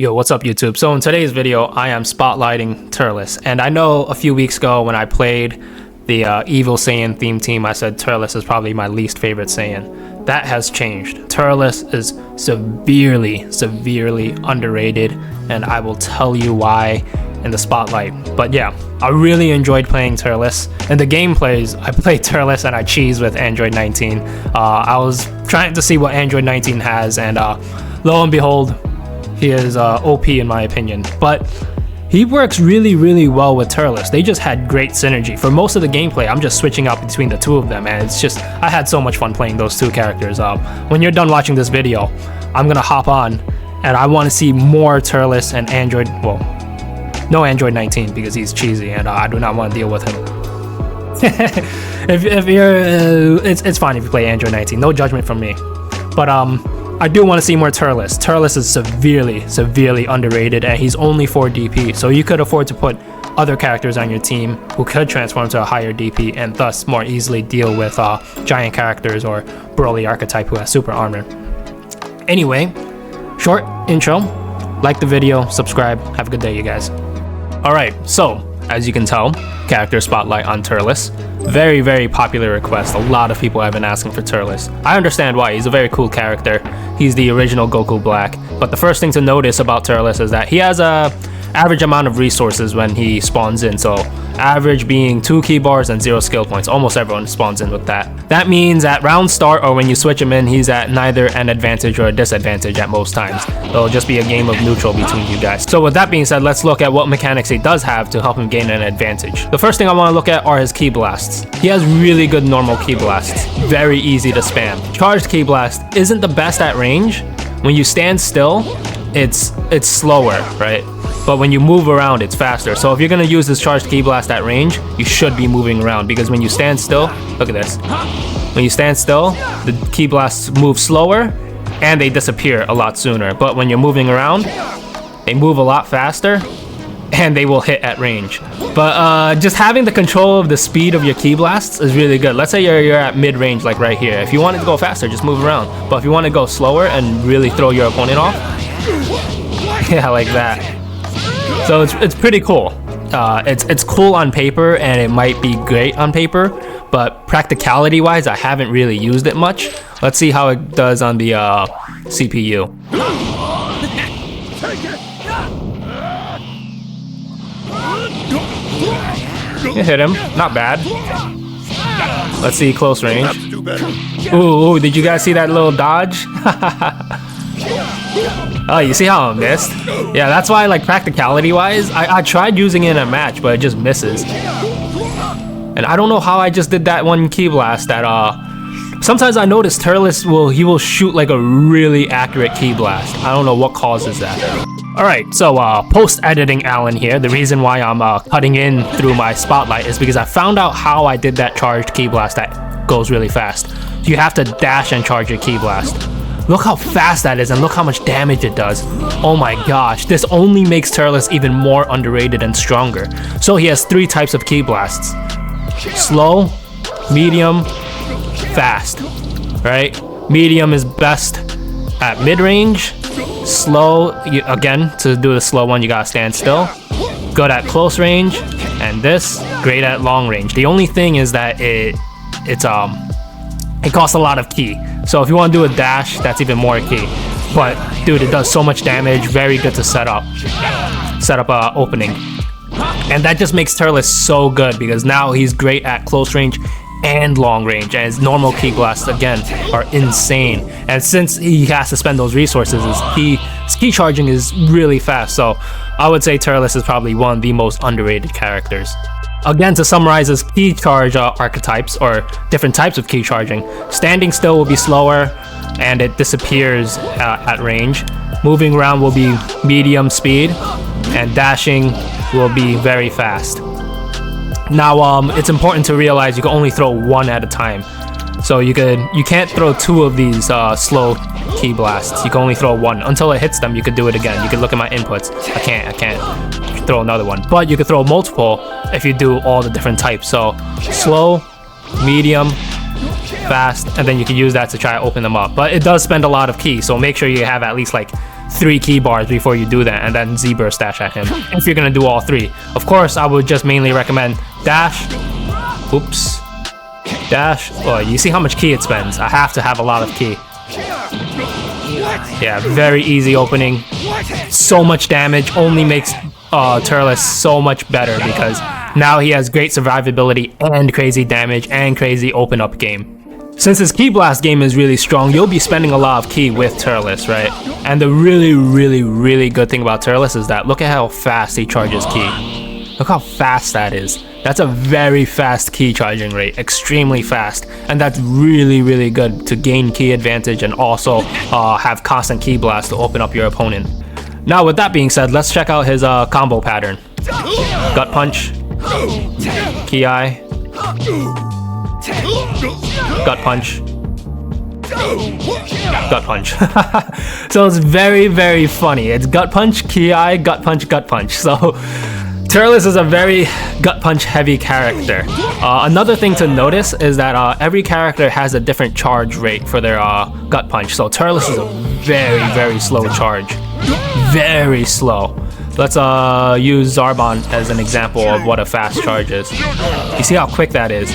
Yo, what's up YouTube? So in today's video, I am spotlighting Turles. And I know a few weeks ago when I played the Evil Saiyan theme team, I said Turles is probably my least favorite Saiyan. That has changed. Turles is severely underrated, and I will tell you why in the spotlight. But yeah, I really enjoyed playing Turles. In the gameplays, I played Turles and I cheesed with Android 19. I was trying to see what Android 19 has, and lo and behold, he is OP in my opinion. But he works really well with Turles. They just had great synergy. For most of the gameplay, I'm just switching out between the two of them, and it's just, I had so much fun playing those two characters. When you're done watching this video, I'm gonna hop on, and I want to see more Turles and Android, well, no Android 19 because he's cheesy, and I do not want to deal with him. if you're, it's fine if you play Android 19, no judgment from me. But I do want to see more Turles. Turles is severely underrated, and he's only 4 DP, so you could afford to put other characters on your team who could transform to a higher DP and thus more easily deal with giant characters or Broly archetype who has super armor. Anyway, short intro. Like the video, subscribe. Have a good day, you guys. Alright, so as you can tell, character spotlight on Turles. Very popular request. A lot of people have been asking for Turles. I understand why. He's a very cool character. He's the original Goku Black. But the first thing to notice about Turles is that he has a average amount of resources when he spawns in. So average being 2 key bars and 0 skill points. Almost everyone spawns in with that. That means at round start or when you switch him in, he's at neither an advantage or a disadvantage at most times. It'll just be a game of neutral between you guys. So with that being said, let's look at what mechanics he does have to help him gain an advantage. The first thing I want to look at are his ki blasts. He has really good normal ki blasts. Very easy to spam. Charged ki blast isn't the best at range. When you stand still, it's slower, right? But when you move around, it's faster. So if you're gonna use this charged ki blast at range, you should be moving around, because when you stand still, look at this. When you stand still, the ki blasts move slower and they disappear a lot sooner. But when you're moving around, they move a lot faster and they will hit at range. But just having the control of the speed of your ki blasts is really good. Let's say you're at mid range, like right here. If you want it to go faster, just move around. But if you want to go slower and really throw your opponent off, yeah, like that. So it's pretty cool. It's cool on paper, and it might be great on paper, but practicality wise, I haven't really used it much. Let's see how it does on the CPU. You hit him, not bad. Let's see close range. Ooh, did you guys see that little dodge? Oh, you see how I missed? Yeah, that's why, like, practicality wise, I tried using it in a match, but it just misses. And I don't know how I just did that one ki blast that sometimes I notice Turles will shoot like a really accurate ki blast. I don't know what causes that. Alright, so post-editing Alan here. The reason why I'm cutting in through my spotlight is because I found out how I did that charged ki blast that goes really fast. You have to dash and charge your ki blast. Look how fast that is, and look how much damage it does. Oh my gosh, this only makes Turles even more underrated and stronger. So he has 3 types of ki blasts. Slow, medium, fast, right? Medium is best at mid-range. Slow, again, to do the slow one, you gotta stand still. Good at close range, and this, great at long range. The only thing is that it costs a lot of ki. So if you want to do a dash, that's even more ki. But dude, it does so much damage. Very good to set up opening. And that just makes Turles so good, because now he's great at close range and long range, and his normal ki blasts again are insane. And since he has to spend those resources, his ki charging is really fast. So I would say Turles is probably one of the most underrated characters. Again, to summarize his ki charge archetypes, or different types of ki charging, standing still will be slower and it disappears at range. Moving around will be medium speed, and dashing will be very fast. Now, it's important to realize you can only throw 1 at a time. So you can't throw 2 of these slow ki blasts. You can only throw 1. Until it hits them, you could do it again. You can look at my inputs. I can't throw another one. But you could throw multiple if you do all the different types. So slow, medium, fast, and then you can use that to try to open them up. But it does spend a lot of ki, so make sure you have at least like 3 key bars before you do that, and then Z-burst dash at him if you're gonna do all 3. Of course, I would just mainly recommend dash. Oops. Dash. Oh, you see how much ki it spends. I have to have a lot of ki. Yeah, very easy opening. So much damage. Only makes Turles so much better because now he has great survivability and crazy damage and crazy open up game. Since his Ki Blast game is really strong, you'll be spending a lot of ki with Turles, right? And the really good thing about Turles is that look at how fast he charges ki. Look how fast that is. That's a very fast ki charging rate, extremely fast. And that's really good to gain ki advantage and also have constant Ki Blast to open up your opponent. Now with that being said, let's check out his combo pattern. Gut Punch, Ki Eye, Gut Punch, Gut Punch. So it's very funny. It's Gut Punch, Ki Eye, Gut Punch, Gut Punch. So Turles is a very gut punch heavy character. Another thing to notice is that every character has a different charge rate for their gut punch. So Turles is a very slow charge. Very slow. Let's use Zarbon as an example of what a fast charge is. You see how quick that is?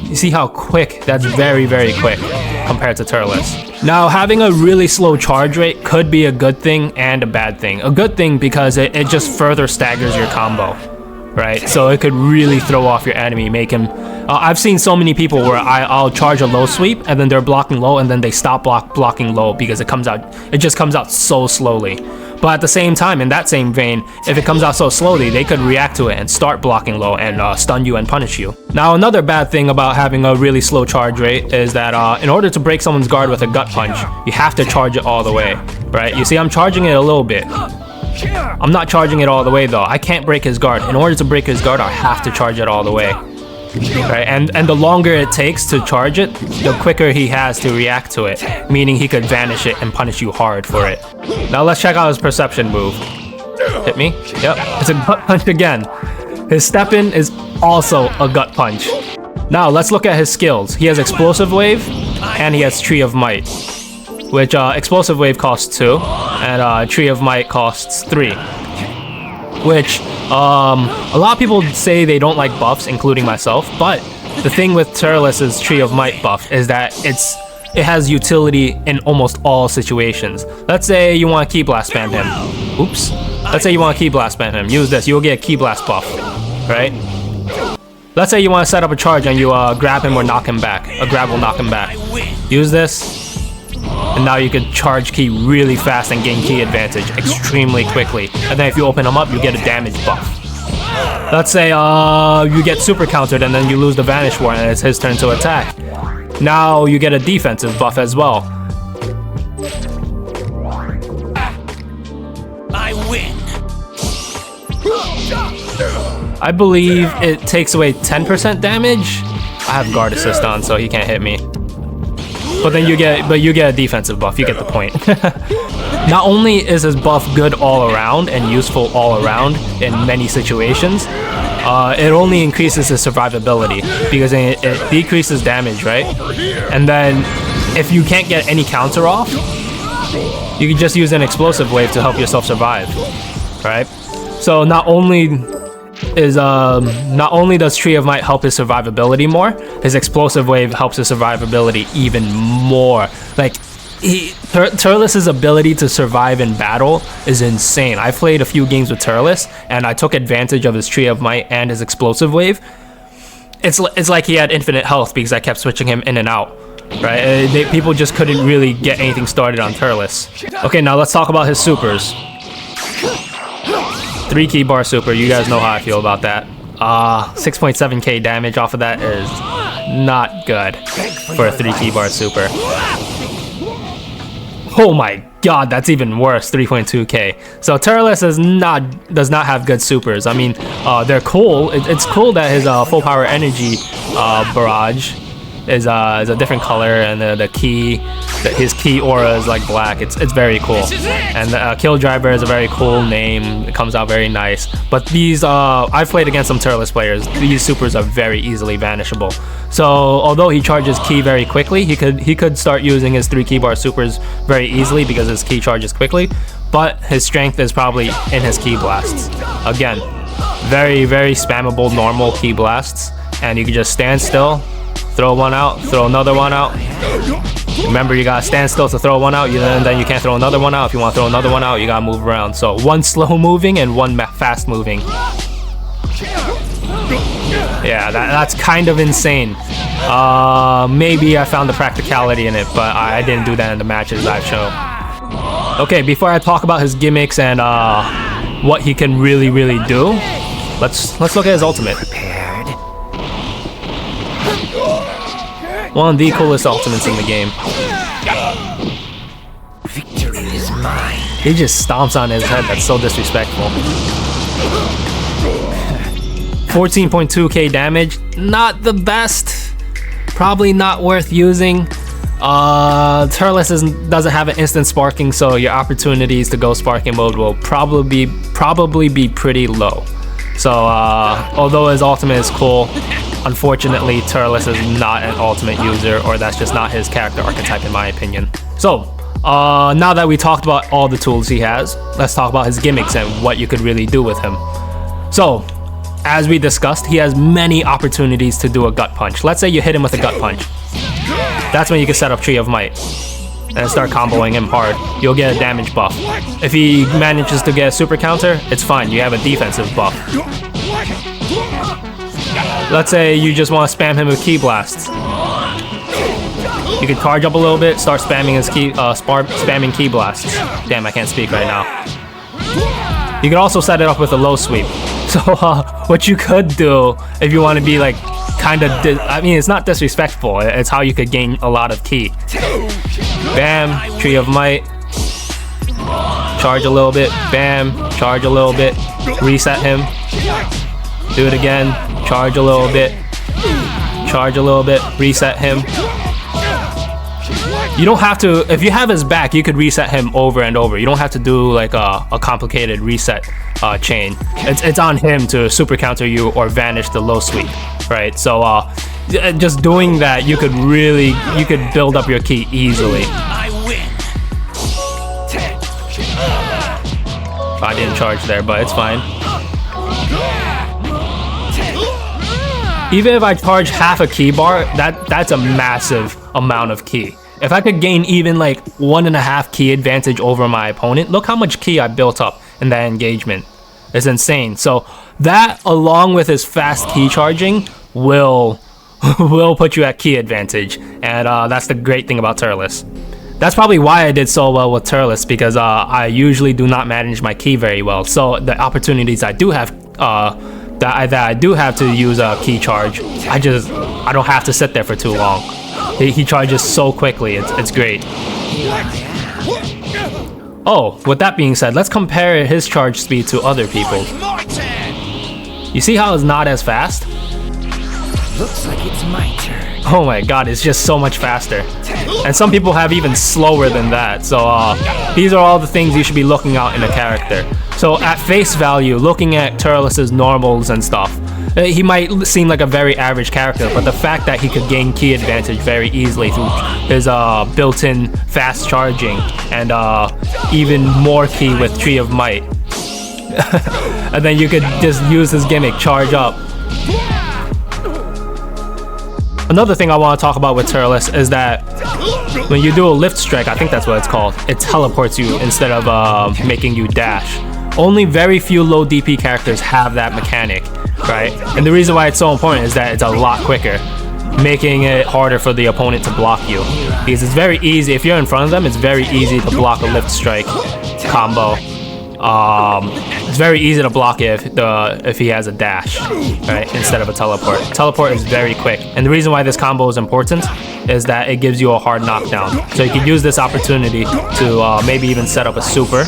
You see how quick? That's very quick compared to Turles. Now, having a really slow charge rate could be a good thing and a bad thing. A good thing because it just further staggers your combo, right? So it could really throw off your enemy, make him... I've seen so many people where I'll charge a low sweep and then they're blocking low and then they stop blocking low because it just comes out so slowly. But at the same time, in that same vein, if it comes out so slowly, they could react to it and start blocking low and stun you and punish you. Now, another bad thing about having a really slow charge rate is that in order to break someone's guard with a gut punch, you have to charge it all the way, right? You see, I'm charging it a little bit. I'm not charging it all the way though. I can't break his guard. In order to break his guard, I have to charge it all the way. Right, and the longer it takes to charge it, the quicker he has to react to it, meaning he could vanish it and punish you hard for it. Now let's check out his perception move. Hit me? Yep, it's a gut punch again. His step in is also a gut punch. Now let's look at his skills. He has Explosive Wave and he has Tree of Might, which Explosive Wave costs 2 and Tree of Might costs 3. Which a lot of people say they don't like buffs, including myself, but the thing with Turles' Tree of Might buff is that it has utility in almost all situations. Let's say you want to Ki Blast spam him. Oops. Let's say you want to Ki Blast spam him. Use this, you'll get a Ki Blast buff, right? Let's say you want to set up a charge and you grab him or knock him back. A grab will knock him back. Use this. And now you can charge ki really fast and gain ki advantage extremely quickly. And then if you open him up, you get a damage buff. Let's say you get super countered and then you lose the Vanish Ward and it's his turn to attack. Now you get a defensive buff as well. I win. I believe it takes away 10% damage. I have guard assist on, so he can't hit me. But then you get a defensive buff. You get the point. Not only is his buff good all around and useful all around in many situations, it only increases his survivability because it decreases damage, right? And then if you can't get any counter off, you can just use an Explosive Wave to help yourself survive, right? So not only does Tree of Might help his survivability more, his Explosive Wave helps his survivability even more. Like, Turles' ability to survive in battle is insane. I played a few games with Turles, and I took advantage of his Tree of Might and his Explosive Wave. It's like he had infinite health because I kept switching him in and out. Right? People just couldn't really get anything started on Turles. Okay, now let's talk about his supers. 3 key bar super, you guys know how I feel about that. 6.7k damage off of that is not good for a 3 key bar super. Oh my god, that's even worse, 3.2k. So Turles does not have good supers. I mean, they're cool. It's cool that his full power energy barrage is a different color, and his key aura is like black. It's very cool. And Kill Driver is a very cool name. It comes out very nice. But these I've played against some Turles players. These supers are very easily vanishable. So although he charges ki very quickly, he could start using his 3 key bar supers very easily because his ki charges quickly. but his strength is probably in his ki blasts. Again, very, very spammable normal ki blasts, and you can just stand still, throw one out, throw another one out. Remember, you gotta stand still to throw one out, and then you can't throw another one out. If you want to throw another one out, you gotta move around. So one slow moving and one fast moving. Yeah, that's kind of insane. Maybe I found the practicality in it, but I didn't do that in the matches I've shown. Okay, before I talk about his gimmicks and what he can really do, let's look at his ultimate. One of the coolest ultimates in the game. Victory is mine. He just stomps on his head. That's so disrespectful. 14.2k damage, not the best. Probably not worth using. Turles doesn't have an instant sparking, so your opportunities to go sparking mode will probably be pretty low. So although his ultimate is cool, unfortunately Turles is not an ultimate user, or that's just not his character archetype in my opinion. So now that we talked about all the tools he has, let's talk about his gimmicks and what you could really do with him. So as we discussed, he has many opportunities to do a gut punch. Let's say you hit him with a gut punch. That's when you can set up Tree of Might and start comboing him hard. You'll get a damage buff. If he manages to get a super counter, it's fine. You have a defensive buff. Let's say you just want to spam him with ki blasts. You can charge up a little bit, start spamming his spamming ki blasts. Damn, I can't speak right now. You can also set it up with a low sweep. So what you could do if you want to be like kind of, I mean, it's not disrespectful. It's how you could gain a lot of ki. Bam, Tree of Might. Charge a little bit. Bam, charge a little bit. Reset him. Do it again. Charge a little bit. Charge a little bit. Reset him. You don't have to, if you have his back, you could reset him over and over. You don't have to do like a complicated reset chain. It's on him to super counter you or vanish the low sweep, right? So just doing that, you could build up your ki easily. I win. I didn't charge there, but it's fine. Even if I charge half a ki bar, that's a massive amount of ki. If I could gain even like 1.5 ki advantage over my opponent, look how much ki I built up in that engagement. It's insane. So that, along with his fast ki charging, will put you at ki advantage, and that's the great thing about Turles. That's probably why I did so well with Turles, because I usually do not manage my ki very well. So the opportunities I do have, that I do have to use a ki charge, I don't have to sit there for too long. He charges so quickly, it's great. Oh, with that being said, let's compare his charge speed to other people. You see how it's not as fast? Looks like it's my turn. Oh my god, it's just so much faster. And some people have even slower than that. So these are all the things you should be looking out in a character. So at face value, looking at Turles' normals and stuff, he might seem like a very average character, but the fact that he could gain ki advantage very easily through his built-in fast charging and even more ki with Tree of Might. And then you could just use his gimmick, charge up. Another thing I want to talk about with Turles is that when you do a lift strike, I think that's what it's called, it teleports you instead of making you dash. Only very few low DP characters have that mechanic, right? And the reason why it's so important is that it's a lot quicker, making it harder for the opponent to block you. Because it's very easy, if you're in front of them, it's very easy to block a lift strike combo. It's very easy to block it if he has a dash, right, instead of a teleport. Teleport is very quick, and the reason why this combo is important is that it gives you a hard knockdown. So you can use this opportunity to maybe even set up a super.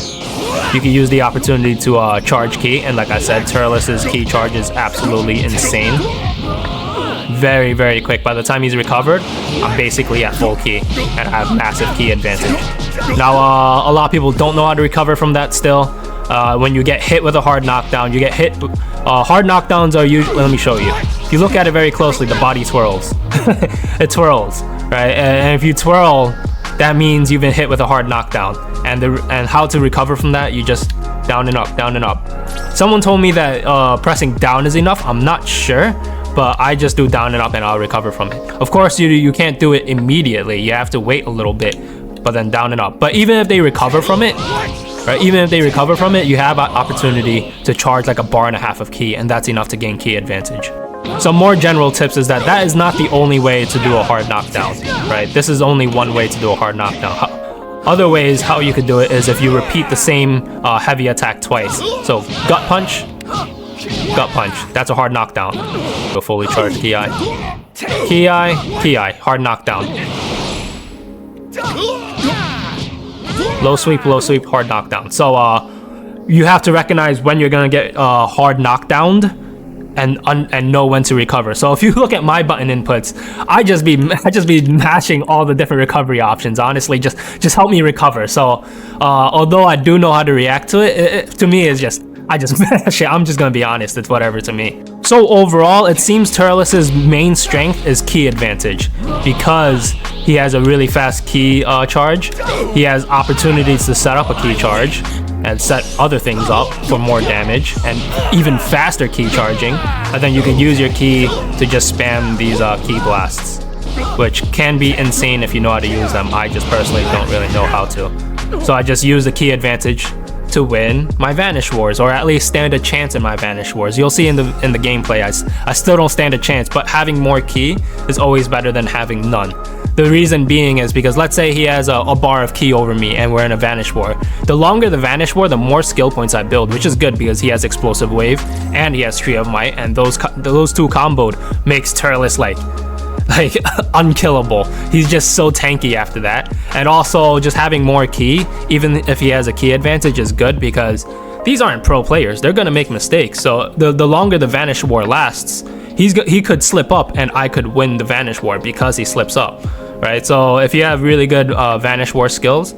You can use the opportunity to charge ki, and like I said, Turles' ki charge is absolutely insane. Very, very quick. By the time he's recovered, I'm basically at full ki, and I have massive ki advantage. Now, a lot of people don't know how to recover from that still. When you get hit with a hard knockdown, you get hit. Hard knockdowns are usually, let me show you. If you look at it very closely, the body twirls. It twirls, right? And if you twirl, that means you've been hit with a hard knockdown. And how to recover from that, you just down and up, down and up. Someone told me that pressing down is enough. I'm not sure, but I just do down and up and I'll recover from it. Of course, you can't do it immediately. You have to wait a little bit, but then down and up. But even if they recover from it, right, even if they recover from it, you have an opportunity to charge like a bar and a half of ki, and that's enough to gain ki advantage. Some more general tips is that is not the only way to do a hard knockdown, right? This is only one way to do a hard knockdown. Other ways how you could do it is if you repeat the same heavy attack twice. So gut punch, that's a hard knockdown. Go fully charged ki. Ki, hard knockdown. Low sweep, hard knockdown. So you have to recognize when you're gonna get hard knockdowned and know when to recover. So if you look at my button inputs, I just be mashing all the different recovery options. Honestly, just help me recover. So although I do know how to react to it, to me is just I just mash it. I'm just gonna be honest, it's whatever to me. So overall, it seems Turles' main strength is ki advantage because he has a really fast ki charge. He has opportunities to set up a ki charge and set other things up for more damage and even faster ki charging. And then you can use your ki to just spam these ki blasts, which can be insane if you know how to use them. I just personally don't really know how to. So I just use the ki advantage to win my Vanish Wars, or at least stand a chance in my Vanish Wars. You'll see in the gameplay, I still don't stand a chance, but having more ki is always better than having none. The reason being is because let's say he has a bar of ki over me and we're in a Vanish War. The longer the Vanish War, the more skill points I build, which is good because he has Explosive Wave and he has Tree of Might, and those two comboed makes Turles like unkillable. He's just so tanky after that. And also just having more ki, even if he has a ki advantage, is good because these aren't pro players. They're gonna make mistakes. So the longer the Vanish War lasts, he could slip up and I could win the Vanish War because he slips up, right? So if you have really good Vanish War skills,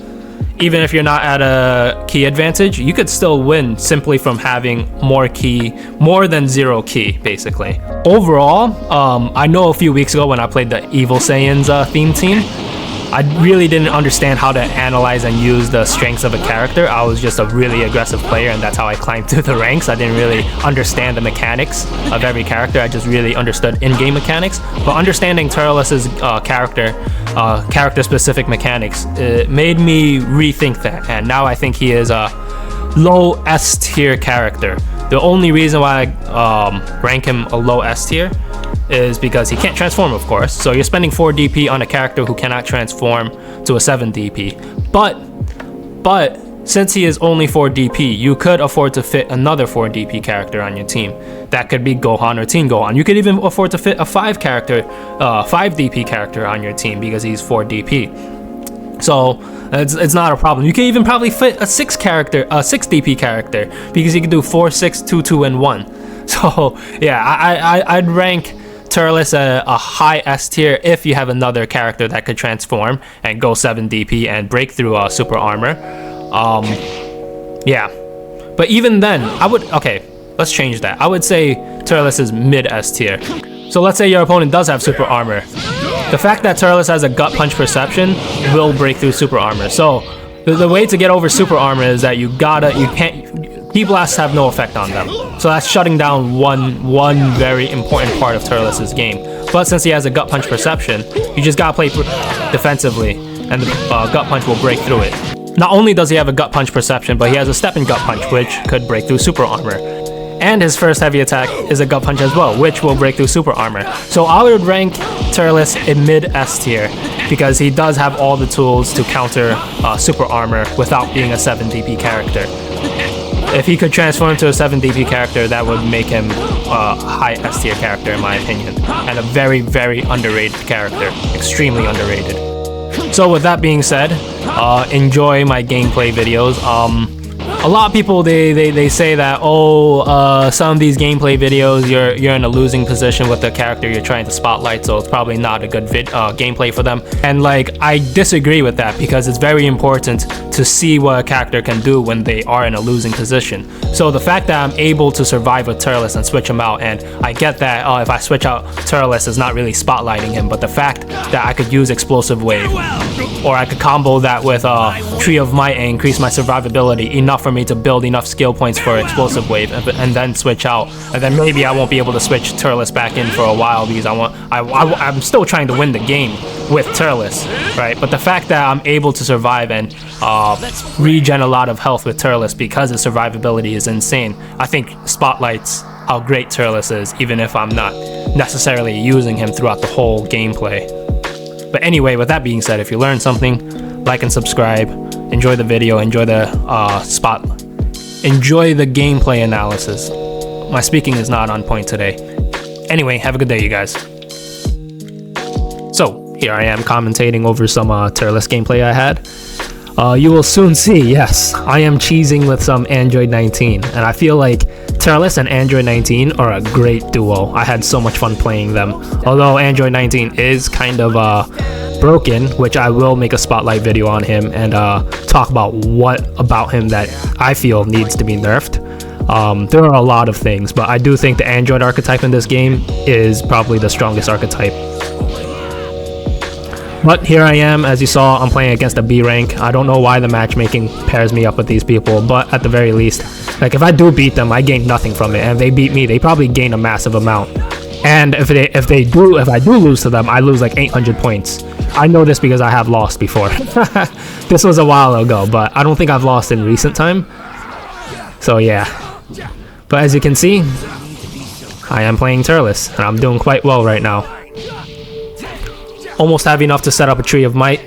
even if you're not at a ki advantage, you could still win simply from having more ki, more than 0 ki, basically. Overall, I know a few weeks ago when I played the Evil Saiyans theme team, I really didn't understand how to analyze and use the strengths of a character. I was just a really aggressive player, and that's how I climbed through the ranks. I didn't really understand the mechanics of every character. I just really understood in-game mechanics. But understanding Turles' character-specific mechanics, it made me rethink that. And now I think he is a low S-tier character. The only reason why I rank him a low S-tier is because he can't transform, of course. So you're spending 4 DP on a character who cannot transform to a 7 DP. But since he is only 4 DP, you could afford to fit another 4 DP character on your team. That could be Gohan or Teen Gohan. You could even afford to fit a 5 DP character on your team because he's 4 DP. So it's not a problem. You can even probably fit a 6 DP character because you can do 4, 6, 2, 2, and 1. So yeah, I'd rank Turles a high S tier if you have another character that could transform and go 7 DP and break through super armor. Yeah, but even then, let's change that. I would say Turles is mid S tier. So let's say your opponent does have super armor. The fact that Turles has a gut punch perception will break through super armor. So the way to get over super armor is that ki blasts have no effect on them. So that's shutting down one very important part of Turles' game. But since he has a gut punch perception, you just gotta play defensively, and the gut punch will break through it. Not only does he have a gut punch perception, but he has a step in gut punch, which could break through super armor. And his first heavy attack is a gut punch as well, which will break through super armor. So I would rank Turles in mid S tier because he does have all the tools to counter super armor without being a 7 DP character. If he could transform to a 7 DP character, that would make him a high S tier character in my opinion, and a very, very underrated character, extremely underrated. So with that being said, enjoy my gameplay videos. a lot of people they say that some of these gameplay videos you're in a losing position with the character you're trying to spotlight, so it's probably not a good gameplay for them. And like, I disagree with that, because it's very important to see what a character can do when they are in a losing position. So the fact that I'm able to survive with Turles and switch him out, and I get that if I switch out Turles, it's not really spotlighting him, but the fact that I could use Explosive Wave, or I could combo that with Tree of Might and increase my survivability enough for me to build enough skill points for Explosive Wave, and then switch out, and then maybe I won't be able to switch Turles back in for a while, because I'm still trying to win the game with Turles, right? But the fact that I'm able to survive and regen a lot of health with Turles because his survivability is insane, I think spotlights how great Turles is, even if I'm not necessarily using him throughout the whole gameplay. But anyway, with that being said, if you learned something, like and subscribe. Enjoy the video, enjoy the enjoy the gameplay analysis. My speaking is not on point today. Anyway, have a good day, you guys. So, here I am commentating over some Turles gameplay I had. You will soon see, yes, I am cheesing with some Android 19, and I feel like Turles and Android 19 are a great duo. I had so much fun playing them. Although Android 19 is kind of broken, which I will make a spotlight video on him and talk about what about him that I feel needs to be nerfed. There are a lot of things, but I do think the Android archetype in this game is probably the strongest archetype. But here I am, as you saw, I'm playing against a B rank. I don't know why the matchmaking pairs me up with these people, but at the very least, like, if I do beat them, I gain nothing from it, and if they beat me, they probably gain a massive amount. And if I do lose to them, I lose like 800 points. I know this because I have lost before. This was a while ago, but I don't think I've lost in recent time. So yeah. But as you can see, I am playing Turles, and I'm doing quite well right now. Almost have enough to set up a Tree of Might.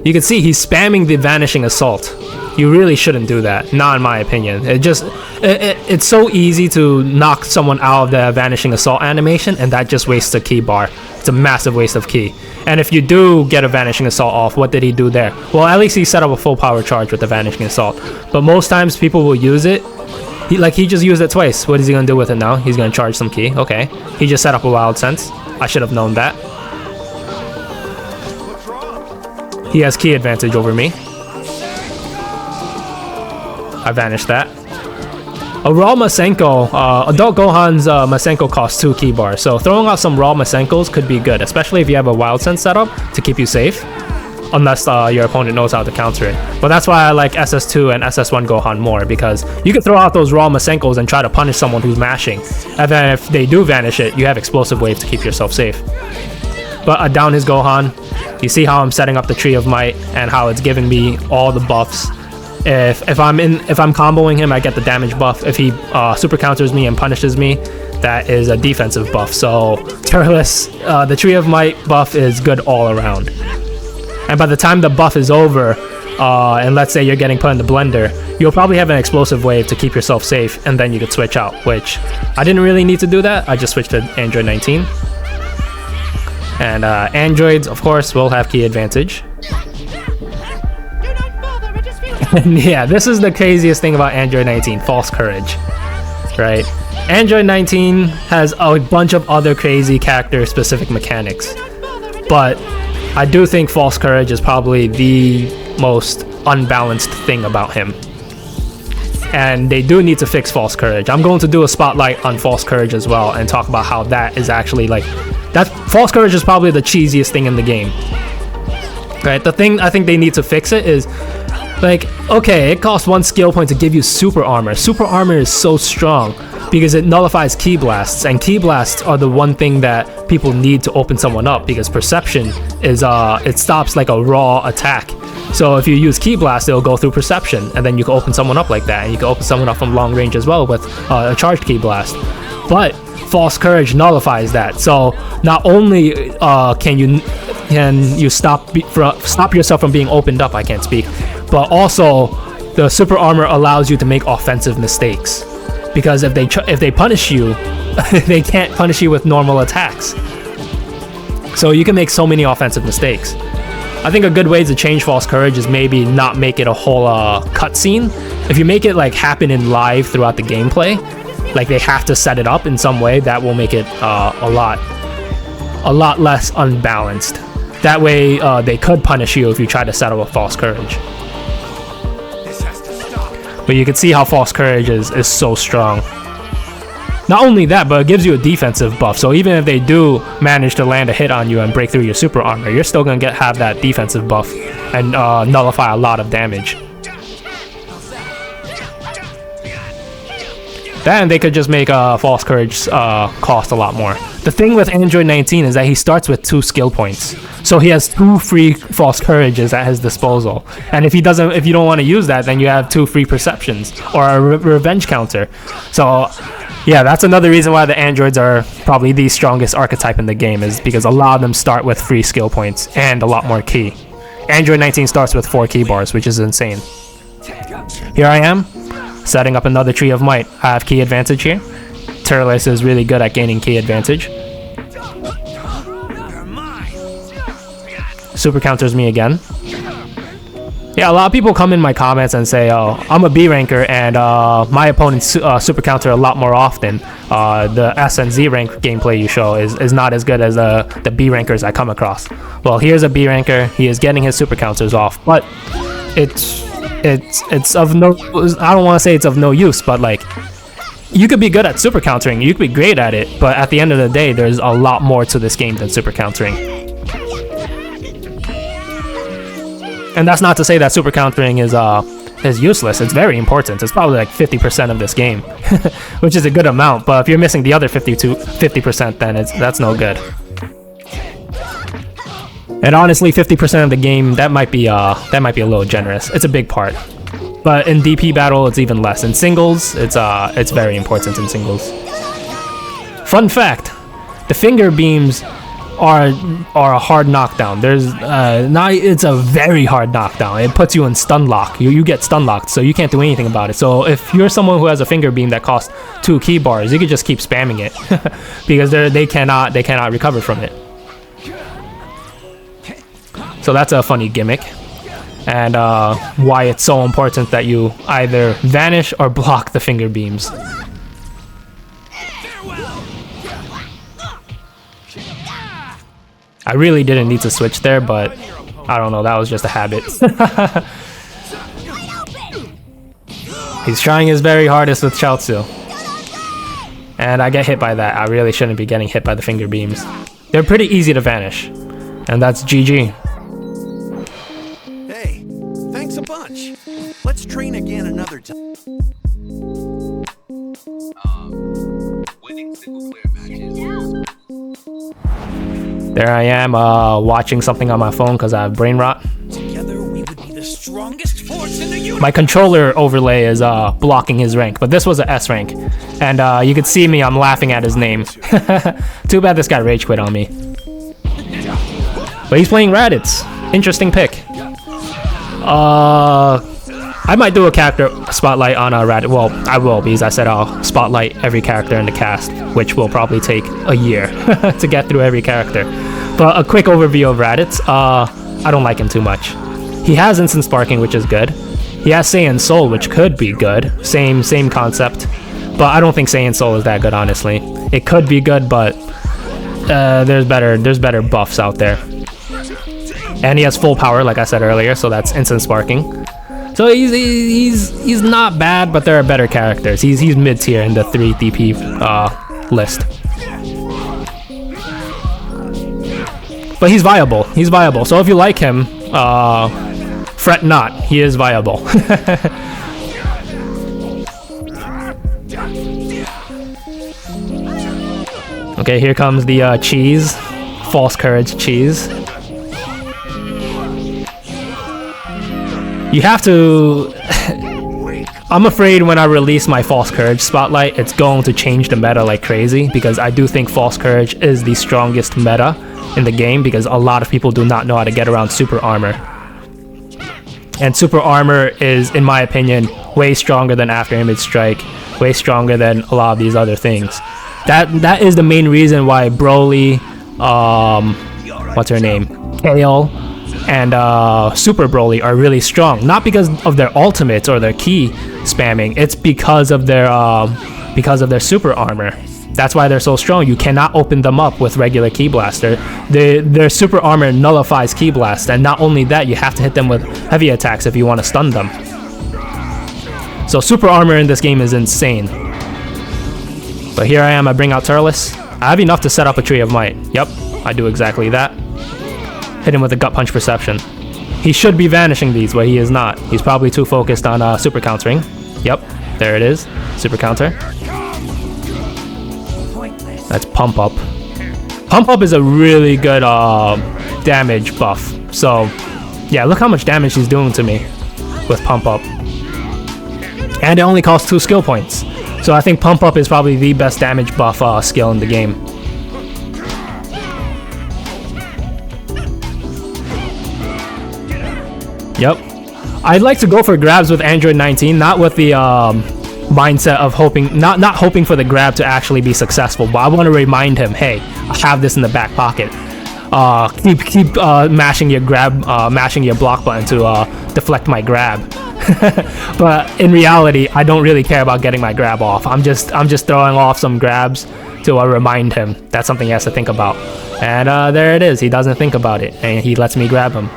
You can see he's spamming the Vanishing Assault. You really shouldn't do that, not in my opinion. It's so easy to knock someone out of the Vanishing Assault animation, and that just wastes a key bar. It's a massive waste of key. And if you do get a Vanishing Assault off, what did he do there? Well, at least he set up a full power charge with the Vanishing Assault. But most times people will use it. He just used it twice. What is he gonna do with it now? He's gonna charge some key. Okay. He just set up a Wild Sense. I should have known that. He has key advantage over me. I vanished that. A raw Masenko, Adult Gohan's Masenko costs 2 key bars, so throwing out some raw Masenkos could be good, especially if you have a Wild Sense setup to keep you safe, unless your opponent knows how to counter it. But that's why I like SS2 and SS1 Gohan more, because you can throw out those raw Masenkos and try to punish someone who's mashing, and then if they do vanish it, you have Explosive Wave to keep yourself safe. But down his Gohan, you see how I'm setting up the Tree of Might and how it's giving me all the buffs. If I'm comboing him, I get the damage buff. If he super counters me and punishes me, that is a defensive buff. So Turles, the Tree of Might buff is good all around. And by the time the buff is over, and let's say you're getting put in the blender, you'll probably have an Explosive Wave to keep yourself safe, and then you could switch out, which I didn't really need to do that. I just switched to Android 19. And androids, of course, will have key advantage. And yeah, this is the craziest thing about Android 19, False Courage, right? Android 19 has a bunch of other crazy character-specific mechanics, but I do think False Courage is probably the most unbalanced thing about him. And they do need to fix False Courage. I'm going to do a spotlight on False Courage as well and talk about how that is actually like... that False Courage is probably the cheesiest thing in the game. Right? The thing I think they need to fix it is... like, okay, it costs 1 skill point to give you Super Armor. Super Armor is so strong because it nullifies Ki Blasts, and Ki Blasts are the one thing that people need to open someone up, because Perception is, it stops like a raw attack. So if you use Ki Blast, it'll go through Perception, and then you can open someone up like that, and you can open someone up from long range as well with a charged Ki Blast. But False Courage nullifies that, so not only can you stop yourself from being opened up, I can't speak, but also the Super Armor allows you to make offensive mistakes, because if they punish you, they can't punish you with normal attacks. So you can make so many offensive mistakes. I think a good way to change False Courage is maybe not make it a whole cutscene. If you make it like happen in live throughout the gameplay, like they have to set it up in some way, that will make it a lot less unbalanced. That way they could punish you if you try to settle with False Courage. But you can see how False Courage is so strong. Not only that, but it gives you a defensive buff. So even if they do manage to land a hit on you and break through your super armor, you're still gonna have that defensive buff and nullify a lot of damage. Then they could just make False Courage cost a lot more. The thing with Android 19 is that he starts with 2 skill points. So he has 2 free False Courages at his disposal. And if you don't want to use that, then you have 2 free perceptions or a revenge counter. So yeah, that's another reason why the androids are probably the strongest archetype in the game, is because a lot of them start with 3 skill points and a lot more ki. Android 19 starts with 4 ki bars, which is insane. Here I am, setting up another Tree of Might. I have ki advantage here. Turles is really good at gaining ki advantage. Super counters me again. Yeah, a lot of people come in my comments and say, oh, I'm a B ranker and my opponents super counter a lot more often. The S and Z rank gameplay you show is not as good as the B rankers I come across. Well, here's a B ranker. He is getting his super counters off, but it's of no, I don't want to say it's of no use, but like, you could be good at super countering, you could be great at it, but at the end of the day, there's a lot more to this game than super countering. And that's not to say that super countering is useless. It's very important. It's probably like 50% of this game, which is a good amount. But if you're missing the other 50%, then that's no good. And honestly, 50% of the game, that might be a little generous. It's a big part. But in DP battle, it's even less. In singles, it's very important in singles. Fun fact: the finger beams are a hard knockdown. It's a very hard knockdown. It puts you in stun lock. You get stun locked, so you can't do anything about it. So if you're someone who has a finger beam that costs 2 ki bars, you could just keep spamming it because they cannot recover from it. So that's a funny gimmick, and why it's so important that you either vanish or block the finger beams. I really didn't need to switch there, but I don't know, that was just a habit. He's trying his very hardest with Chaozu. And I get hit by that. I really shouldn't be getting hit by the finger beams. They're pretty easy to vanish. And that's GG. Hey, thanks a bunch. Let's train again another time. Winning single player matches. There I am, watching something on my phone because I have brain rot. Together we would be the strongest force in the universe. My controller overlay is blocking his rank, but this was a S rank. And you can see me, I'm laughing at his name. Too bad this guy rage quit on me. But he's playing Raditz. Interesting pick. I might do a character spotlight on Raditz. Well, I will, because I said I'll spotlight every character in the cast, which will probably take a year to get through every character. But a quick overview of Raditz. I don't like him too much. He has Instant Sparking, which is good. He has Saiyan Soul, which could be good. Same concept. But I don't think Saiyan Soul is that good, honestly. It could be good, but there's better buffs out there. And he has full power, like I said earlier, so that's Instant Sparking. So he's not bad, but there are better characters. He's mid tier in the 3 DP list. But he's viable. He's viable. So if you like him, fret not. He is viable. Okay, here comes the cheese. False Courage cheese. You have to... I'm afraid when I release my False Courage spotlight, it's going to change the meta like crazy, because I do think False Courage is the strongest meta in the game, because a lot of people do not know how to get around Super Armor. And Super Armor is, in my opinion, way stronger than After Image Strike, way stronger than a lot of these other things. That is the main reason why Broly, what's her name? Kale, and Super Broly are really strong. Not because of their ultimates or their ki spamming. It's because of their super armor. That's why they're so strong. You cannot open them up with regular Ki Blaster. Their super armor nullifies Ki Blast, and not only that, you have to hit them with heavy attacks if you want to stun them. So super armor in this game is insane. But here I am, I bring out Turles. I have enough to set up a Tree of Might. Yep, I do exactly that. Hit him with a Gut Punch Perception. He should be vanishing these, but he is not. He's probably too focused on super countering. Yep, there it is. Super counter. That's Pump Up. Pump Up is a really good damage buff. So, yeah, look how much damage he's doing to me with Pump Up. And it only costs 2 skill points. So I think Pump Up is probably the best damage buff skill in the game. Yep. I'd like to go for grabs with Android 19, not with the mindset of hoping, not hoping for the grab to actually be successful, but I want to remind him, hey, I have this in the back pocket. Keep mashing your mashing your block button to deflect my grab. But in reality, I don't really care about getting my grab off. I'm just throwing off some grabs to remind him that's something he has to think about. And there it is. He doesn't think about it, and he lets me grab him.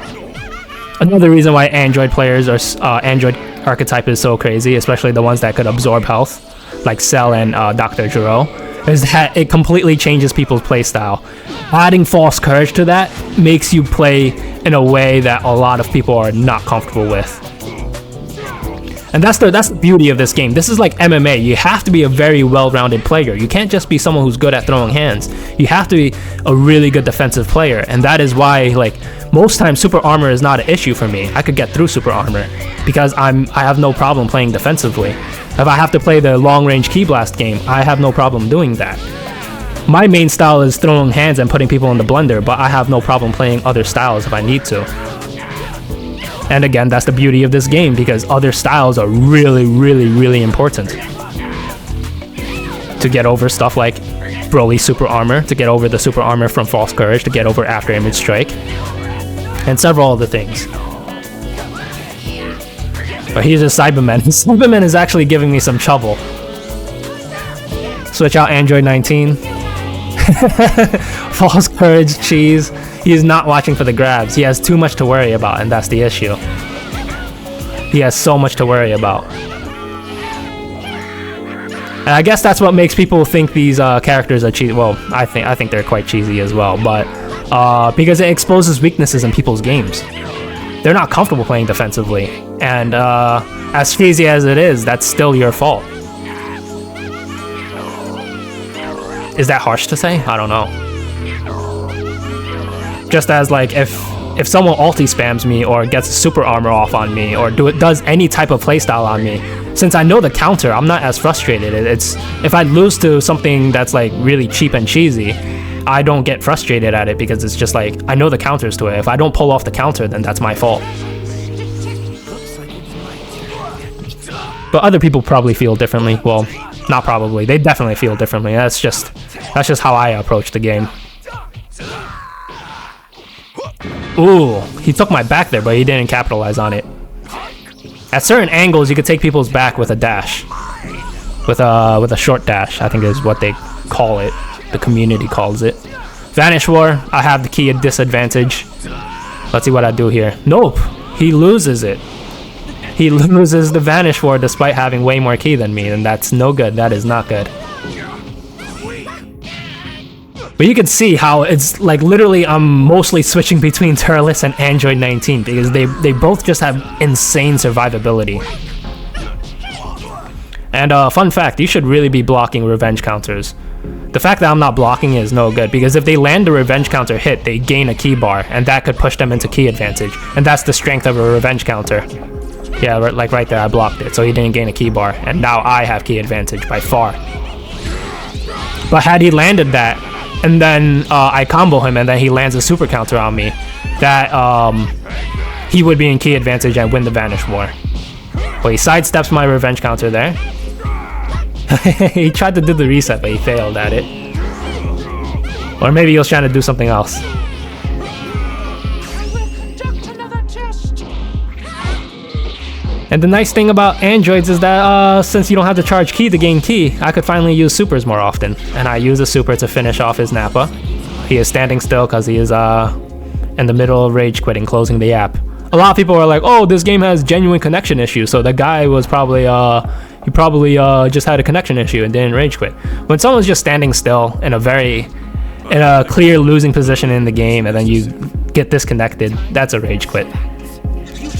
Another reason why Android players or Android archetype is so crazy, especially the ones that could absorb health, like Cell and Dr. Gero, is that it completely changes people's playstyle. Adding False Courage to that makes you play in a way that a lot of people are not comfortable with. And that's the beauty of this game. This is like MMA. You have to be a very well-rounded player. You can't just be someone who's good at throwing hands. You have to be a really good defensive player, and that is why, like, most times super armor is not an issue for me. I could get through super armor because I have no problem playing defensively. If I have to play the long-range Ki Blast game, I have no problem doing that. My main style is throwing hands and putting people in the blender, but I have no problem playing other styles if I need to. And again, that's the beauty of this game, because other styles are really, really, really important. To get over stuff like Broly super armor, to get over the super armor from False Courage, to get over After Image Strike, and several other things. But here's a Cyberman. Cyberman is actually giving me some trouble. Switch out Android 19. False Courage, cheese. He is not watching for the grabs. He has too much to worry about, and that's the issue. He has so much to worry about. And I guess that's what makes people think these characters are cheesy. Well, I think they're quite cheesy as well, but because it exposes weaknesses in people's games. They're not comfortable playing defensively, and as cheesy as it is, that's still your fault. Is that harsh to say? I don't know. Just as, like, if someone ulti spams me or gets super armor off on me or does any type of playstyle on me, since I know the counter, I'm not as frustrated. It's if I lose to something that's like really cheap and cheesy, I don't get frustrated at it because it's just like I know the counters to it. If I don't pull off the counter, then that's my fault. But other people probably feel differently. Well, not probably. They definitely feel differently. That's just how I approach the game. Ooh, he took my back there, but he didn't capitalize on it. At certain angles, you could take people's back with a dash. With a short dash, I think is what they call it. The community calls it. Vanish War, I have the key at disadvantage. Let's see what I do here. Nope, he loses it. He loses the Vanish War despite having way more ki than me, and that's no good. That is not good. But you can see how it's like literally I'm mostly switching between Turles and Android 19 because they both just have insane survivability. And fun fact, you should really be blocking revenge counters. The fact that I'm not blocking is no good because if they land a revenge counter hit, they gain a ki bar and that could push them into ki advantage. And that's the strength of a revenge counter. Yeah, like right there, I blocked it, so he didn't gain a ki bar. And now I have ki advantage by far. But had he landed that, and then I combo him, and then he lands a super counter on me, that he would be in ki advantage and win the Vanish War. But he sidesteps my revenge counter there. He tried to do the reset, but he failed at it. Or maybe he was trying to do something else. And the nice thing about androids is that since you don't have to charge ki to gain ki, I could finally use supers more often. And I use a super to finish off his Nappa. He is standing still because he is in the middle of rage quitting, closing the app. A lot of people are like, oh, this game has genuine connection issues, so the guy was probably just had a connection issue and didn't rage quit. When someone's just standing still in a clear losing position in the game and then you get disconnected, that's a rage quit.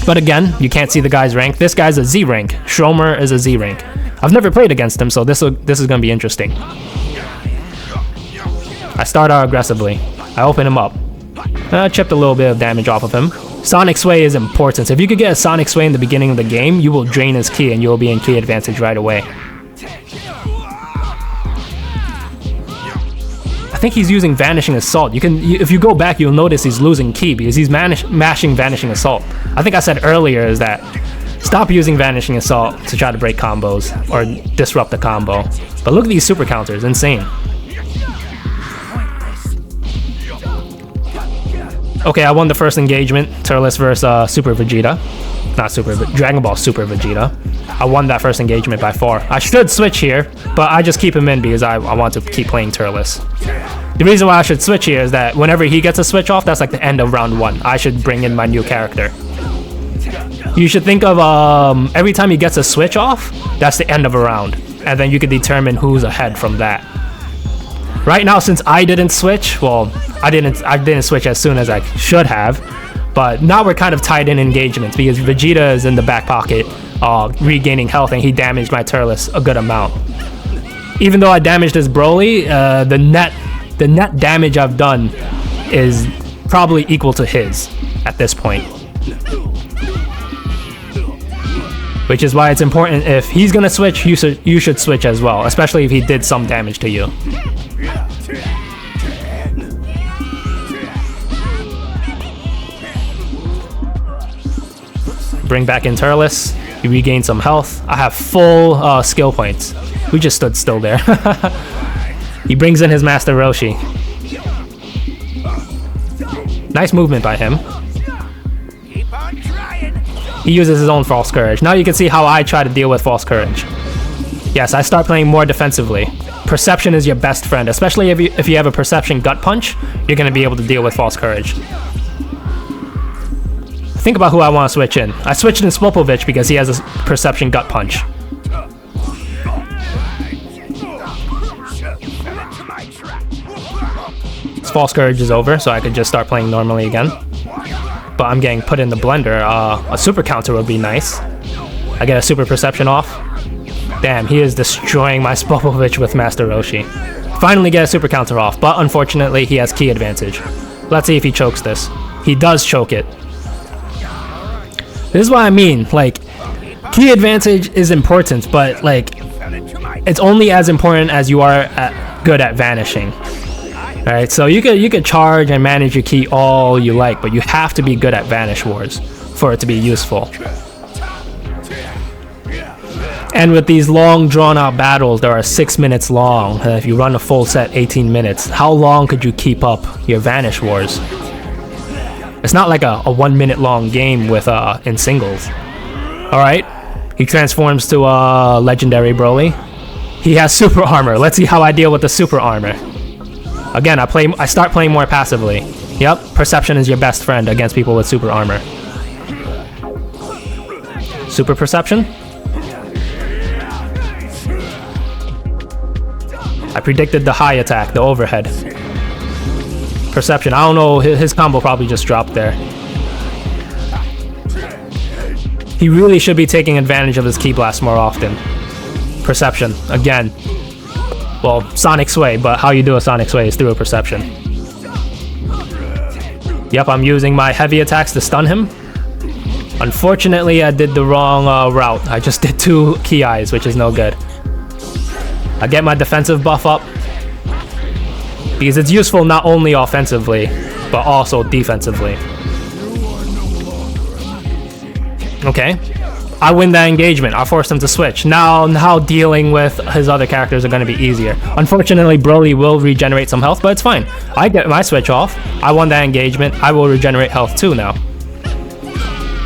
But again, you can't see the guy's rank. This guy's a Z rank. Schromer is a Z rank. I've never played against him, so this is gonna be interesting. I start out aggressively. I open him up. I chipped a little bit of damage off of him. Sonic Sway is important. So if you could get a Sonic Sway in the beginning of the game, you will drain his ki and you will be in ki advantage right away. I think he's using Vanishing Assault. If you go back, you'll notice he's losing ki because he's mashing Vanishing Assault. I think I said earlier is that stop using Vanishing Assault to try to break combos or disrupt the combo. But look at these super counters, insane. Okay, I won the first engagement, Turles versus Super Vegeta. Not Super, but Dragon Ball Super Vegeta. I won that first engagement by 4. I should switch here, but I just keep him in because I want to keep playing Turles. The reason why I should switch here is that whenever he gets a switch off, that's like the end of round 1. I should bring in my new character. You should think of every time he gets a switch off, that's the end of a round. And then you can determine who's ahead from that. Right now, since I didn't switch, well, I didn't switch as soon as I should have, but now we're kind of tied in engagements because Vegeta is in the back pocket, regaining health, and he damaged my Turles a good amount. Even though I damaged his Broly, the net damage I've done is probably equal to his at this point. Which is why it's important, if he's gonna switch, you should switch as well, especially if he did some damage to you. Bring back in Turles. He regained some health. I have full skill points. We just stood still there. He brings in his Master Roshi. Nice movement by him. He uses his own False Courage. Now you can see how I try to deal with False Courage. Yes, I start playing more defensively. Perception is your best friend, especially if you have a Perception Gut Punch, you're going to be able to deal with False Courage. Think about who I want to switch in. I switched in Spopovich because he has a Perception Gut Punch. His False Courage is over, so I could just start playing normally again. But I'm getting put in the blender. A super counter would be nice. I get a super perception off. Damn, he is destroying my Spopovich with Master Roshi. Finally get a super counter off, but unfortunately he has ki advantage. Let's see if he chokes this. He does choke it. This is what I mean, like, ki advantage is important, but like, it's only as important as you are good at vanishing. Alright, so you could charge and manage your ki all you like, but you have to be good at Vanish Wars for it to be useful. And with these long drawn out battles that are 6 minutes long, if you run a full set 18 minutes, how long could you keep up your Vanish Wars? It's not like a 1 minute long game with in singles. Alright, he transforms to Legendary Broly. He has super armor. Let's see how I deal with the super armor. Again, I start playing more passively. Yep, perception is your best friend against people with super armor. Super perception. I predicted the high attack, the overhead. Perception, I don't know, his combo probably just dropped there. He really should be taking advantage of his Ki Blast more often. Perception, again. Well, Sonic Sway, but how you do a Sonic Sway is through a Perception. Yep, I'm using my heavy attacks to stun him. Unfortunately, I did the wrong route. I just did 2 Ki Eyes, which is no good. I get my defensive buff up, because it's useful not only offensively, but also defensively. Okay, I win that engagement. I forced him to switch. Now dealing with his other characters are going to be easier. Unfortunately, Broly will regenerate some health, but it's fine. I get my switch off. I won that engagement. I will regenerate health too now.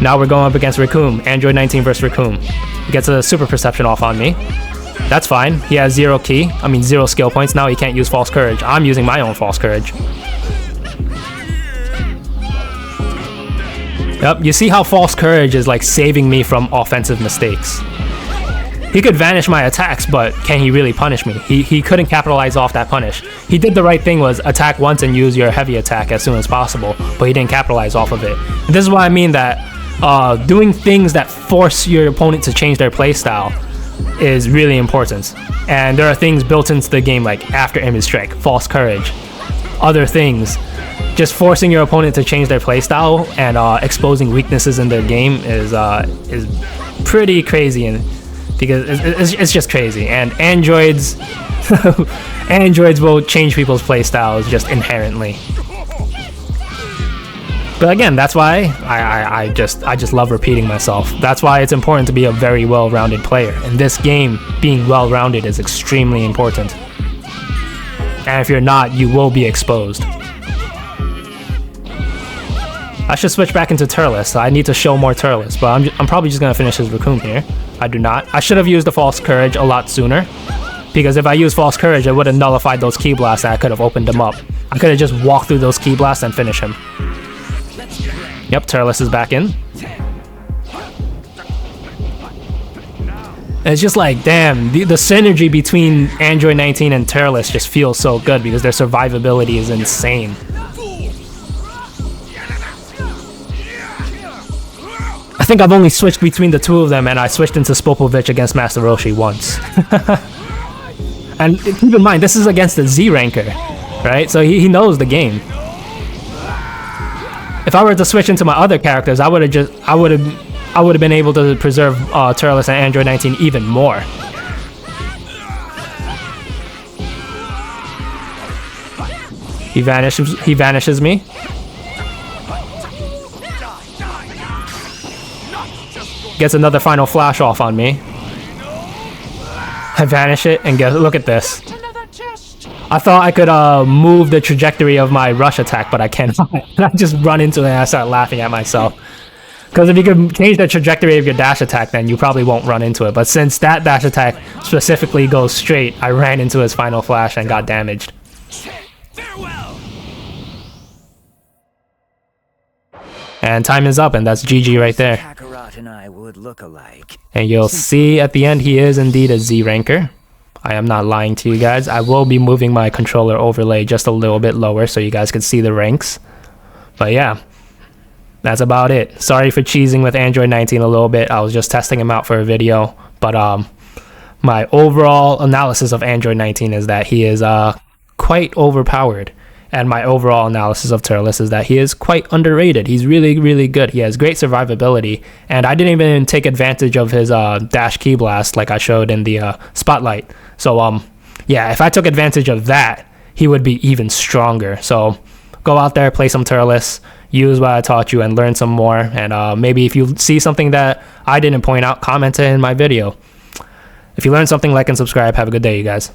Now we're going up against Raccoon. Android 19 versus Raccoon. He gets a super perception off on me. That's fine. He has 0 skill points. Now he can't use false courage. I'm using my own false courage. Yep, you see how false courage is like saving me from offensive mistakes. He could vanish my attacks, but can he really punish me? He couldn't capitalize off that punish. He did the right thing, was attack once and use your heavy attack as soon as possible, but he didn't capitalize off of it. And this is why I mean that doing things that force your opponent to change their playstyle is really important. And there are things built into the game like After Image Strike, False Courage, other things. Just forcing your opponent to change their playstyle and exposing weaknesses in their game is pretty crazy, and because it's just crazy. And androids androids will change people's playstyles just inherently. But again, that's why I just love repeating myself. That's why it's important to be a very well-rounded player. In this game, being well-rounded is extremely important. And if you're not, you will be exposed. I should switch back into Turles. So I need to show more Turles, but I'm probably just gonna finish his Raccoon here. I do not. I should have used the False Courage a lot sooner, because if I used False Courage, it would have nullified those Ki Blasts and I could have opened them up. I could have just walked through those Ki Blasts and finish him. Yep, Turles is back in. And it's just like, damn, the synergy between Android 19 and Turles just feels so good because their survivability is insane. I think I've only switched between the two of them, and I switched into Spopovich against Master Roshi once. And keep in mind, this is against the Z ranker, right? So he knows the game. If I were to switch into my other characters, I would have been able to preserve Turles and Android 19 even more. He vanishes me. Gets another final flash off on me. I vanish it and look at this. I thought I could move the trajectory of my rush attack, but I cannot. I just run into it and I start laughing at myself. Because if you could change the trajectory of your dash attack, then you probably won't run into it. But since that dash attack specifically goes straight, I ran into his final flash and got damaged. And time is up, and that's GG right there. And I would look alike. And you'll see at the end he is indeed a Z ranker. I am not lying to you guys. I will be moving my controller overlay just a little bit lower so you guys can see the ranks. But yeah, that's about it. Sorry for cheesing with Android 19 a little bit. I was just testing him out for a video. But my overall analysis of Android 19 is that he is quite overpowered. And my overall analysis of Turles is that he is quite underrated. He's really, really good. He has great survivability. And I didn't even take advantage of his dash Ki Blast like I showed in the spotlight. So, yeah, if I took advantage of that, he would be even stronger. So go out there, play some Turles, use what I taught you, and learn some more. And maybe if you see something that I didn't point out, comment it in my video. If you learned something, like and subscribe. Have a good day, you guys.